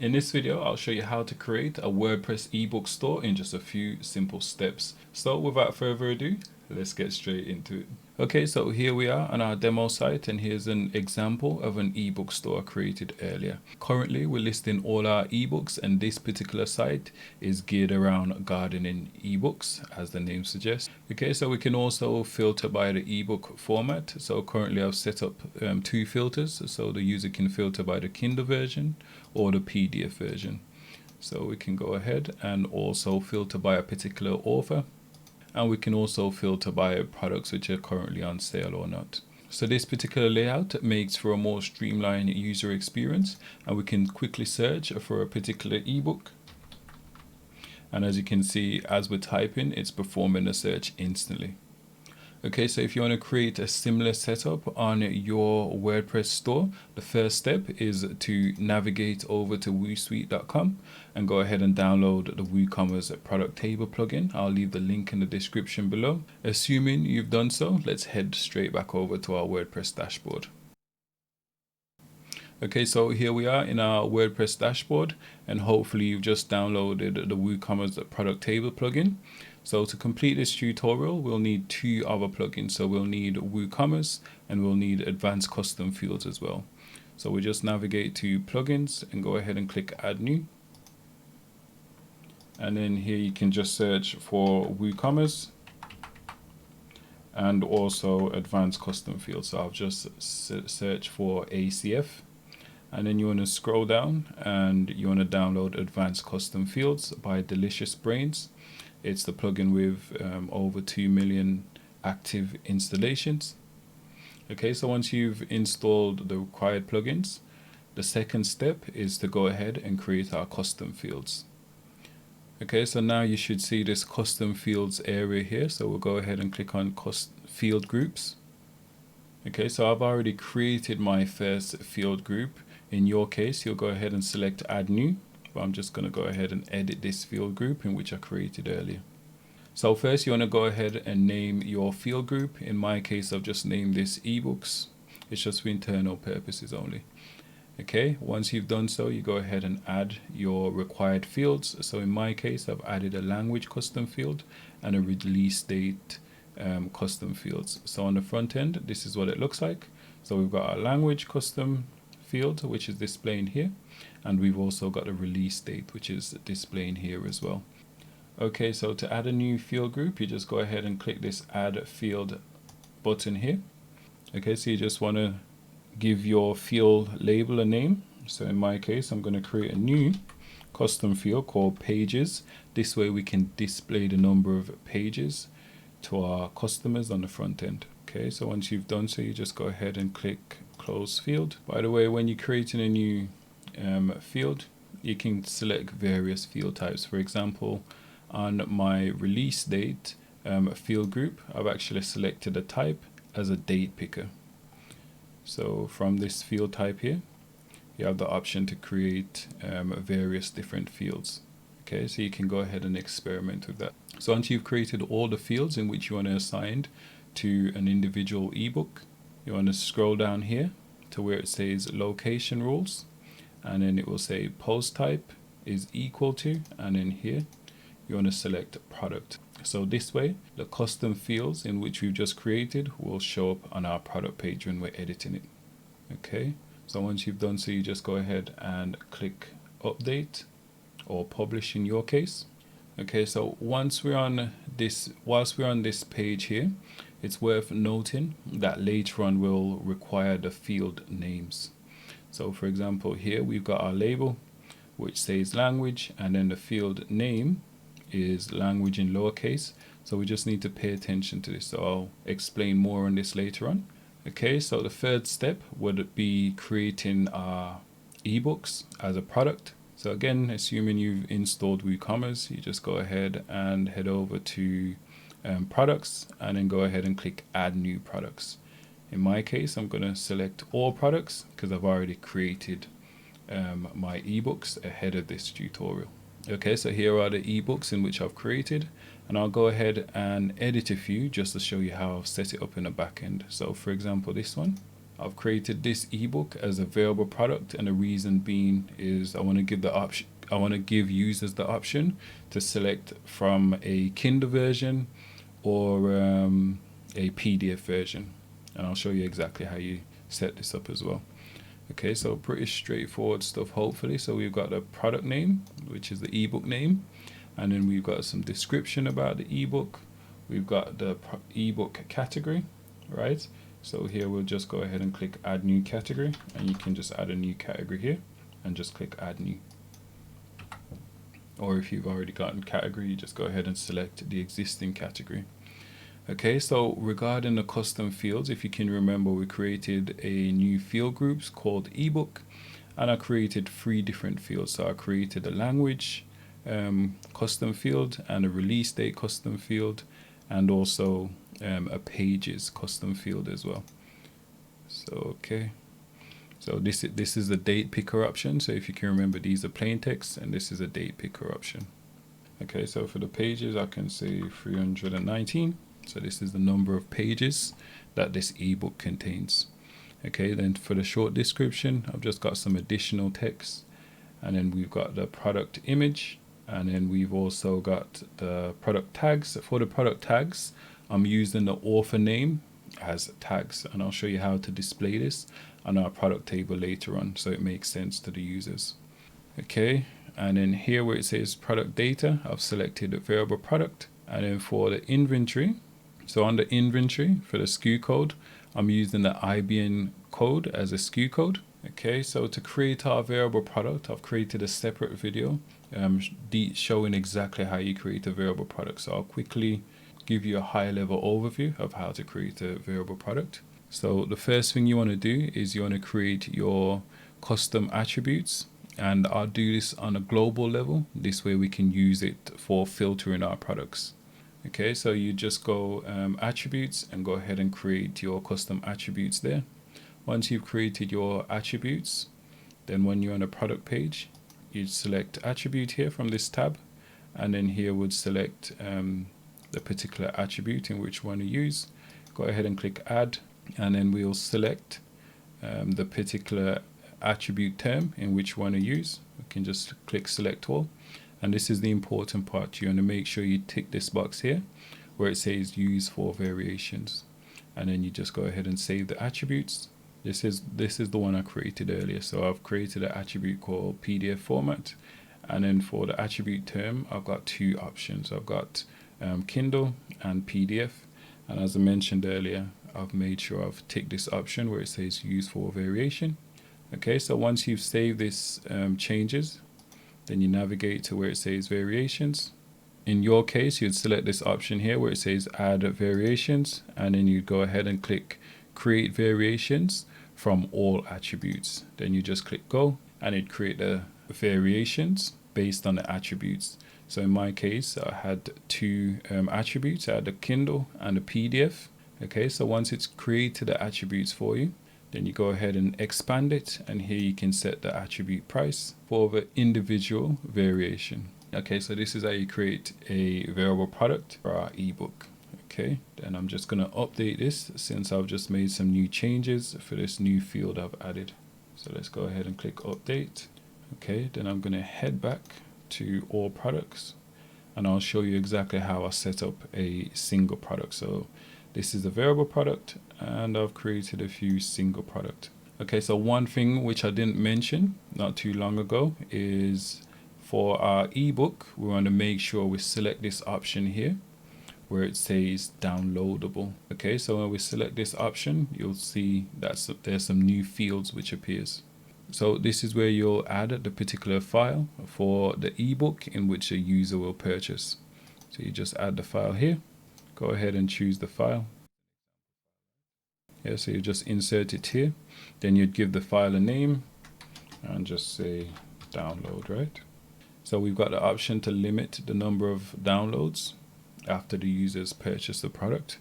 In this video, I'll show you how to create a WordPress ebook store in just a few simple steps. So without further ado, let's get straight into it. Okay, so here we are on our demo site, and here's an example of an ebook store created earlier. Currently, we're listing all our ebooks, and this particular site is geared around gardening ebooks, as the name suggests. Okay, so we can also filter by the ebook format. So currently I've set up two filters, so the user can filter by the Kindle version or the PDF version. So we can go ahead and also filter by a particular author, and we can also filter by products which are currently on sale or not. So this particular layout makes for a more streamlined user experience, and we can quickly search for a particular ebook. And as you can see, as we're typing, it's performing a search instantly. Okay, so if you want to create a similar setup on your WordPress store, the first step is to navigate over to WooSuite.com and go ahead and download the WooCommerce product table plugin. I'll leave the link in the description below. Assuming you've done so, let's head straight back over to our WordPress dashboard. Okay, so here we are in our WordPress dashboard, and hopefully you've just downloaded the WooCommerce product table plugin. So to complete this tutorial, we'll need two other plugins. So we'll need WooCommerce and we'll need advanced custom fields as well. So we just navigate to plugins and go ahead and click add new. And then here you can just search for WooCommerce and also advanced custom fields. So I'll just search for ACF. And then you want to scroll down and you want to download advanced custom fields by Delicious Brains. It's the plugin with over 2 million active installations. Okay, so once you've installed the required plugins, the second step is to go ahead and create our custom fields. Okay, so now you should see this custom fields area here. So we'll go ahead and click on field groups. Okay, so I've already created my first field group. In your case, you'll go ahead and select add new. But I'm just going to go ahead and edit this field group in which I created earlier. So first you want to go ahead and name your field group. In my case, I've just named this ebooks. It's just for internal purposes only. Okay, once you've done so, you go ahead and add your required fields. So in my case, I've added a language custom field and a release date custom fields. So on the front end, this is what it looks like. So we've got our language custom field, which is displaying here, and we've also got a release date, which is displaying here as well. Okay, so to add a new field group, you just go ahead and click this add field button here. Okay, so you just want to give your field label a name. So in my case, I'm going to create a new custom field called pages. This way we can display the number of pages to our customers on the front end. Okay, so once you've done so, you just go ahead and click close field. By the way, when you're creating a new field, you can select various field types. For example, on my release date field group, I've actually selected a type as a date picker. So from this field type here, you have the option to create various different fields. Okay, so you can go ahead and experiment with that. So once you've created all the fields in which you want to assign to an individual ebook, you want to scroll down here to where it says location rules, and then it will say post type is equal to, and then here you want to select product. So this way the custom fields in which we've just created will show up on our product page when we're editing it. Okay, so once you've done so, you just go ahead and click update or publish in your case. Okay, so whilst we're on this page here, it's worth noting that later on we'll require the field names. So for example, here we've got our label which says language, and then the field name is language in lowercase. So we just need to pay attention to this. So I'll explain more on this later on. Okay, so the third step would be creating our ebooks as a product. So again, assuming you've installed WooCommerce, you just go ahead and head over to products, and then go ahead and click add new products. In my case, I'm going to select all products because I've already created my ebooks ahead of this tutorial. Okay, so here are the ebooks in which I've created, and I'll go ahead and edit a few just to show you how I've set it up in the back end. So for example, this one, I've created this ebook as a variable product, and the reason being is I want to give users the option to select from a Kindle version or a PDF version, and I'll show you exactly how you set this up as well. Okay, so pretty straightforward stuff, hopefully. So we've got the product name, which is the ebook name, and then we've got some description about the ebook. We've got the ebook category, right? So here we'll just go ahead and click add new category, and you can just add a new category here and just click add new. Or if you've already gotten category, you just go ahead and select the existing category. Okay, so regarding the custom fields, if you can remember, we created a new field groups called ebook, and I created 3 different fields. So I created a language custom field, and a release date custom field, and also a pages custom field as well. So okay, so this is the date picker option. So if you can remember, these are plain text, and this is a date picker option. Okay, so for the pages, I can say 319. So this is the number of pages that this ebook contains. Okay, then for the short description, I've just got some additional text, and then we've got the product image, and then we've also got the product tags. For the product tags, I'm using the author name as tags, and I'll show you how to display this on our product table later on, so it makes sense to the users. Okay, and then here where it says product data, I've selected a variable product, and then for the inventory, so on the inventory for the SKU code, I'm using the IBN code as a SKU code. Okay, so to create our variable product, I've created a separate video showing exactly how you create a variable product. So I'll quickly give you a high level overview of how to create a variable product. So the first thing you want to do is you want to create your custom attributes, and I'll do this on a global level. This way we can use it for filtering our products. Okay, so you just go attributes and go ahead and create your custom attributes there. Once you've created your attributes, then when you're on a product page, you select attribute here from this tab, and then here would select the particular attribute in which one to use. Go ahead and click add, and then we'll select the particular attribute term in which one to use. We can just click select all. And this is the important part. You want to make sure you tick this box here where it says use for variations, and then you just go ahead and save the attributes. This is the one I created earlier. So I've created an attribute called PDF format, and then for the attribute term, I've got 2 options. I've got Kindle and PDF, and as I mentioned earlier, I've made sure I've ticked this option where it says use for variation. Okay, so once you've saved this changes, then you navigate to where it says variations. In your case, you'd select this option here where it says add variations, and then you go ahead and click create variations from all attributes. Then you just click go, and it create the variations based on the attributes. So in my case, I had 2 attributes. I had the Kindle and the PDF. Okay, so once it's created the attributes for you, then you go ahead and expand it, and here you can set the attribute price for the individual variation. Okay, so this is how you create a variable product for our ebook. Okay, then I'm just going to update this since I've just made some new changes for this new field I've added. So let's go ahead and click update. Okay, then I'm going to head back to all products, and I'll show you exactly how I set up a single product. So this is a variable product, and I've created a few single product. Okay, so one thing which I didn't mention not too long ago is for our ebook, we want to make sure we select this option here where it says downloadable. Okay, so when we select this option, you'll see that there's some new fields which appears. So this is where you'll add the particular file for the ebook in which a user will purchase. So you just add the file here. Go ahead and choose the file. Yeah, so you just insert it here. Then you'd give the file a name and just say download, right? So we've got the option to limit the number of downloads after the users purchase the product.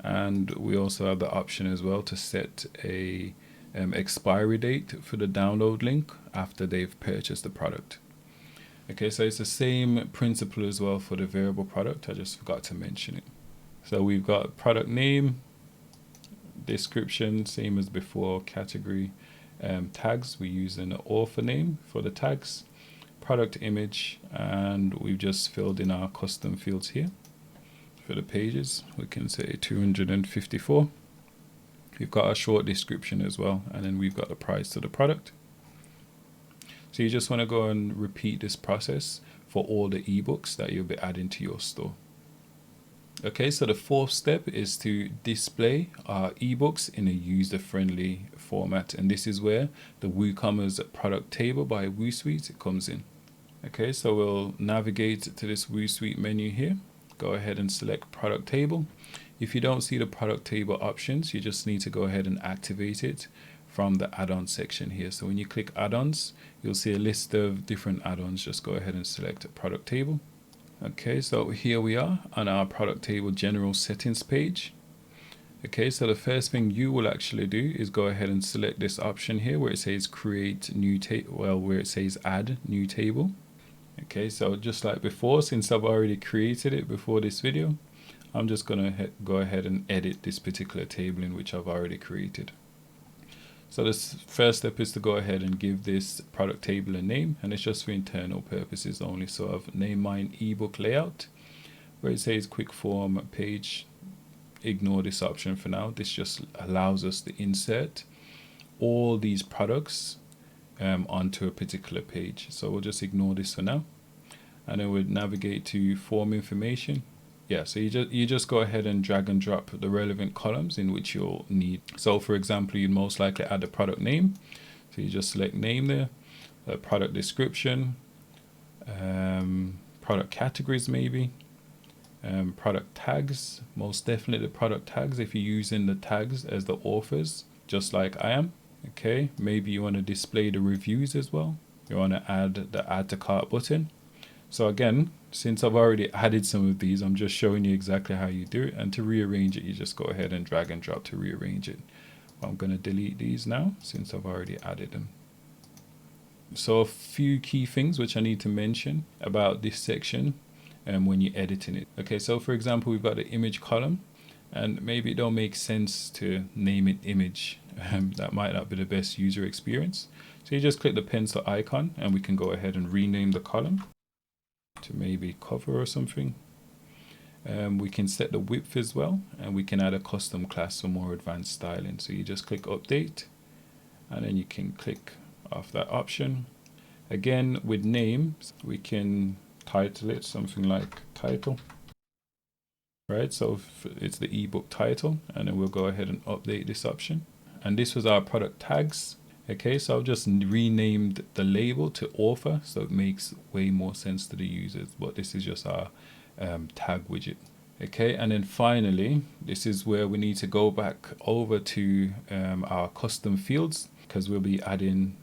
And we also have the option as well to set a expiry date for the download link after they've purchased the product. Okay, so it's the same principle as well for the variable product. I just forgot to mention it. So we've got product name, description, same as before. Category, tags, we use an author name for the tags, product image, and we've just filled in our custom fields here. For the pages, we can say 254. We've got a short description as well, and then we've got the price of the product. So you just want to go and repeat this process for all the ebooks that you'll be adding to your store. Okay, so the fourth step is to display our ebooks in a user-friendly format, and this is where the WooCommerce product table by WooSuite comes in. Okay, so we'll navigate to this WooSuite menu here. Go ahead and select product table. If you don't see the product table options, you just need to go ahead and activate it from the add-on section here. So when you click add-ons, you'll see a list of different add-ons. Just go ahead and select product table. Okay, so here we are on our product table general settings page. Okay, so the first thing you will actually do is go ahead and select this option here where it says create new table, where it says add new table. Okay, so just like before, since I've already created it before this video, I'm just gonna go ahead and edit this particular table in which I've already created. So this first step is to go ahead and give this product table a name, and it's just for internal purposes only. So I've named mine ebook layout, where it says quick form page. Ignore this option for now. This just allows us to insert all these products onto a particular page. So we'll just ignore this for now, and then we'll navigate to form information. Yeah, so you just go ahead and drag and drop the relevant columns in which you'll need. So for example, you'd most likely add a product name. So you just select name there, product description, product categories maybe, product tags, most definitely the product tags if you're using the tags as the authors, just like I am. Okay, maybe you want to display the reviews as well. You want to add the add to cart button. So again, since I've already added some of these, I'm just showing you exactly how you do it. And to rearrange it, you just go ahead and drag and drop to rearrange it. I'm going to delete these now since I've already added them. So a few key things which I need to mention about this section when you're editing it. Okay, so for example, we've got the image column, and maybe it don't make sense to name it image. That might not be the best user experience. So you just click the pencil icon and we can go ahead and rename the column to maybe cover or something. We can set the width as well, and we can add a custom class for more advanced styling. So you just click update, and then you can click off that option. Again, with names, we can title it something like title, right? So it's the ebook title, and then we'll go ahead and update this option. And this was our product tags. Okay, so I've just renamed the label to author, so it makes way more sense to the users, but this is just our tag widget. Okay, and then finally, this is where we need to go back over to our custom fields, because we'll be adding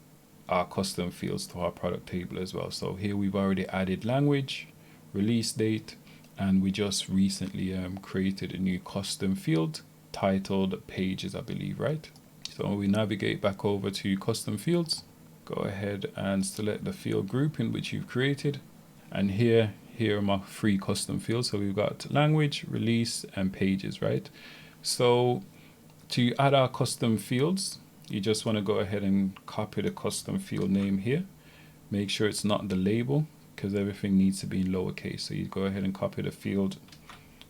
our custom fields to our product table as well. So here we've already added language, release date, and we just recently created a new custom field titled pages, I believe, right? So we navigate back over to custom fields, go ahead and select the field group in which you've created. And here are my 3 custom fields. So we've got language, release, and pages, right? So to add our custom fields, you just want to go ahead and copy the custom field name here. Make sure it's not the label, because everything needs to be in lowercase. So you go ahead and copy the field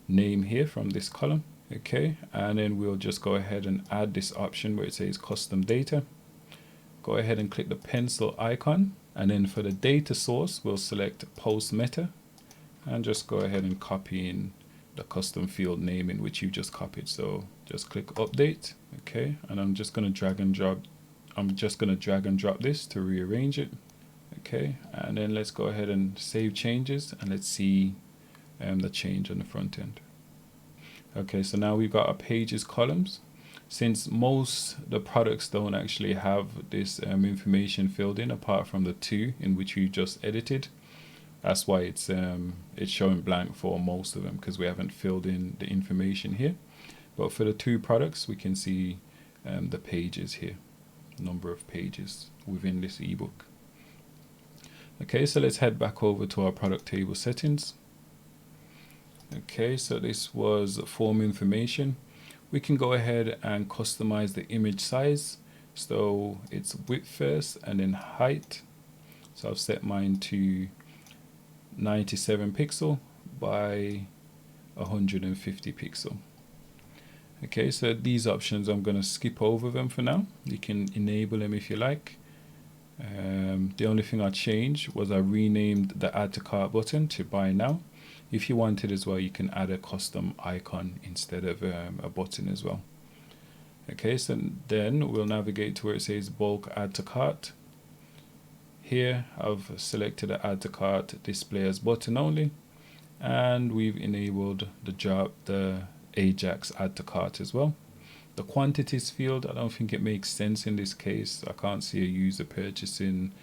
name here from this column. Okay, and then we'll just go ahead and add this option where it says custom data. Go ahead and click the pencil icon, and then for the data source, we'll select post meta, and just go ahead and copy in the custom field name in which you just copied. So just click update. Okay, and I'm just going to drag and drop this to rearrange it. Okay, and then let's go ahead and save changes, and let's see the change on the front end. Okay, so now we've got our pages columns. Since most the products don't actually have this information filled in, apart from the 2 in which we just edited, that's why it's showing blank for most of them, because we haven't filled in the information here. But for the 2 products, we can see the pages here, number of pages within this ebook. Okay, so let's head back over to our product table settings. Okay, so this was form information. We can go ahead and customize the image size. So it's width first and then height. So I've set mine to 97 pixel by 150 pixel. Okay, so these options, I'm going to skip over them for now. You can enable them if you like. The only thing I changed was I renamed the add to cart button to buy now. If you wanted as well, you can add a custom icon instead of a button as well. Okay, so then we'll navigate to where it says bulk add to cart. Here I've selected the add to cart display as button only, and we've enabled the Ajax add to cart as well. The quantities field, I don't think it makes sense in this case. I can't see a user purchasing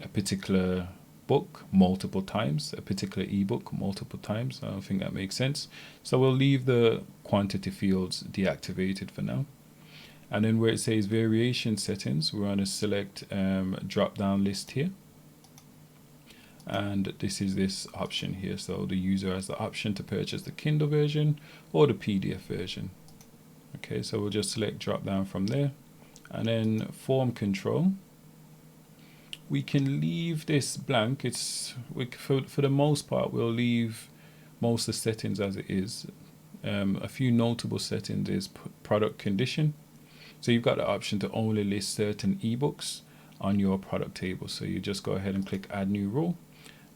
a particular book multiple times, a particular ebook multiple times. I don't think that makes sense. So we'll leave the quantity fields deactivated for now. And then where it says variation settings, we're going to select drop down list here. And this is this option here. So the user has the option to purchase the Kindle version or the PDF version. Okay, so we'll just select drop down from there. And then form control. We can leave this blank. For the most part, we'll leave most of the settings as it is. A few notable settings is product condition. So you've got the option to only list certain ebooks on your product table. So you just go ahead and click add new rule.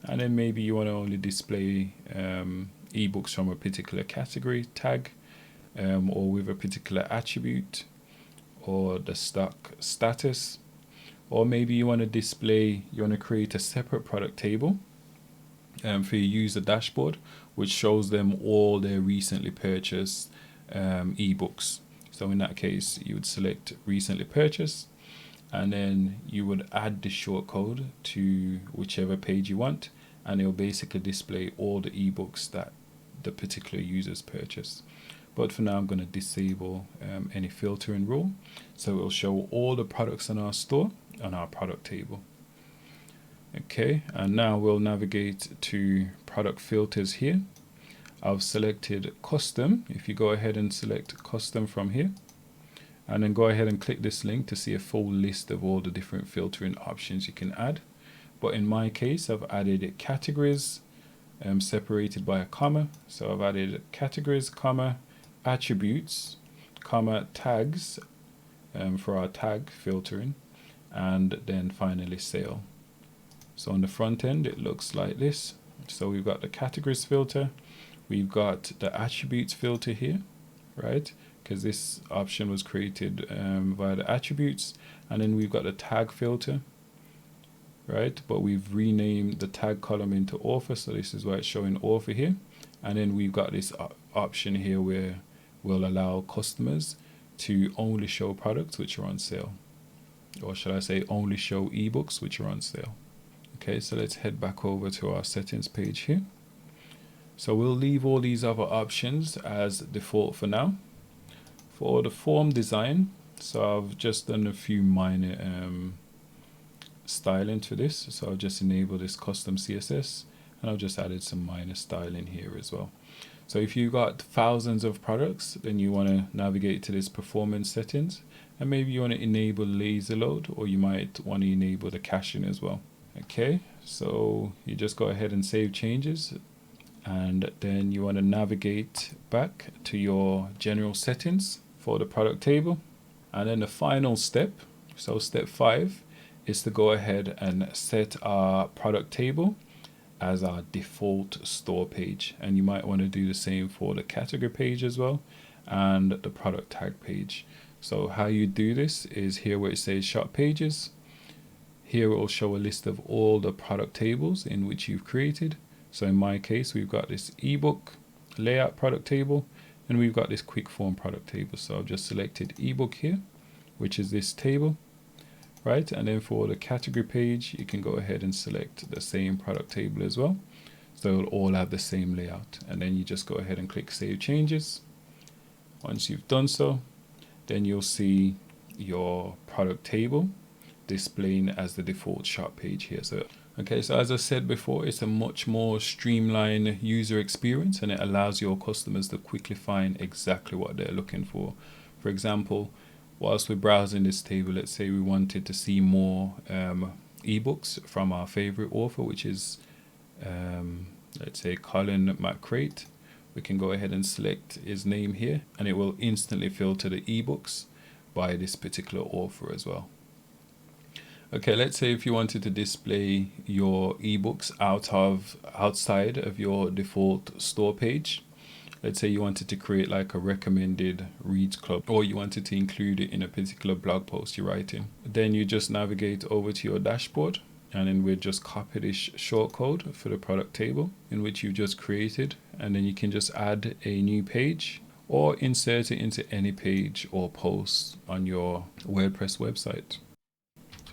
And then maybe you want to only display ebooks from a particular category tag or with a particular attribute or the stock status. Or maybe you want to create a separate product table for your user dashboard, which shows them all their recently purchased ebooks. So in that case, you would select recently purchased, and then you would add the shortcode to whichever page you want, and it'll basically display all the ebooks that the particular users purchased. But for now, I'm going to disable any filtering rule. So it'll show all the products in our store on our product table. Okay, and now we'll navigate to product filters here. I've selected custom. If you go ahead and select custom from here, and then go ahead and click this link to see a full list of all the different filtering options you can add. But in my case, I've added categories separated by a comma. So I've added categories, comma, attributes, comma, tags for our tag filtering, and then finally sale. So on the front end, it looks like this. So we've got the categories filter, we've got the attributes filter here, right? Because this option was created via the attributes, and then we've got the tag filter, right? But we've renamed the tag column into author, so this is why it's showing author here. And then we've got this option here where we'll allow customers to only show products which are on sale, or should I say only show ebooks which are on sale. Okay, so let's head back over to our settings page here. So we'll leave all these other options as default for now. For the form design, so I've just done a few minor styling to this. So I've just enabled this custom CSS, and I've just added some minor styling here as well. So if you've got thousands of products, then you want to navigate to this performance settings, and maybe you want to enable laser load, or you might want to enable the caching as well. Okay, so you just go ahead and save changes, and then you want to navigate back to your general settings for the product table. And then the final step, so step 5, is to go ahead and set our product table as our default store page. And you might want to do the same for the category page as well, and the product tag page. So how you do this is here where it says shop pages. Here it will show a list of all the product tables in which you've created. So in my case, we've got this ebook layout product table, and we've got this quick form product table. So I've just selected ebook here, which is this table, right? And then for the category page, you can go ahead and select the same product table as well. So it'll all have the same layout. And then you just go ahead and click save changes. Once you've done so, then you'll see your product table displaying as the default shop page here. So Okay, so as I said before, it's a much more streamlined user experience, and it allows your customers to quickly find exactly what they're looking for. For example, whilst we're browsing this table, let's say we wanted to see more ebooks from our favorite author, which is let's say Colin McCrate. We can go ahead and select his name here, and it will instantly filter the ebooks by this particular author as well. Okay, let's say if you wanted to display your ebooks outside of your default store page. Let's say you wanted to create like a recommended reads club, or you wanted to include it in a particular blog post you're writing. Then you just navigate over to your dashboard, and then we'll just copy this shortcode for the product table in which you've just created, and then you can just add a new page or insert it into any page or post on your WordPress website.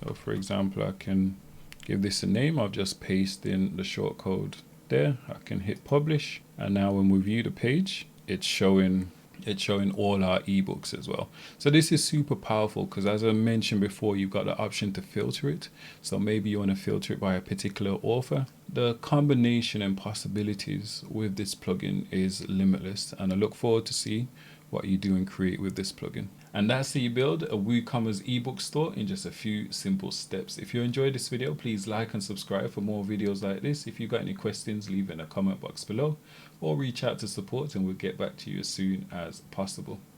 So for example, I can give this a name. I'll just paste in the shortcode there. I can hit publish, and now when we view the page, it's showing all our ebooks as well. So this is super powerful because, as I mentioned before, you've got the option to filter it. So maybe you want to filter it by a particular author. The combination and possibilities with this plugin is limitless, and I look forward to see what you do and create with this plugin. And that's how you build a WooCommerce ebook store in just a few simple steps. If you enjoyed this video, please like and subscribe for more videos like this. If you've got any questions, leave it in the comment box below, or reach out to support and we'll get back to you as soon as possible.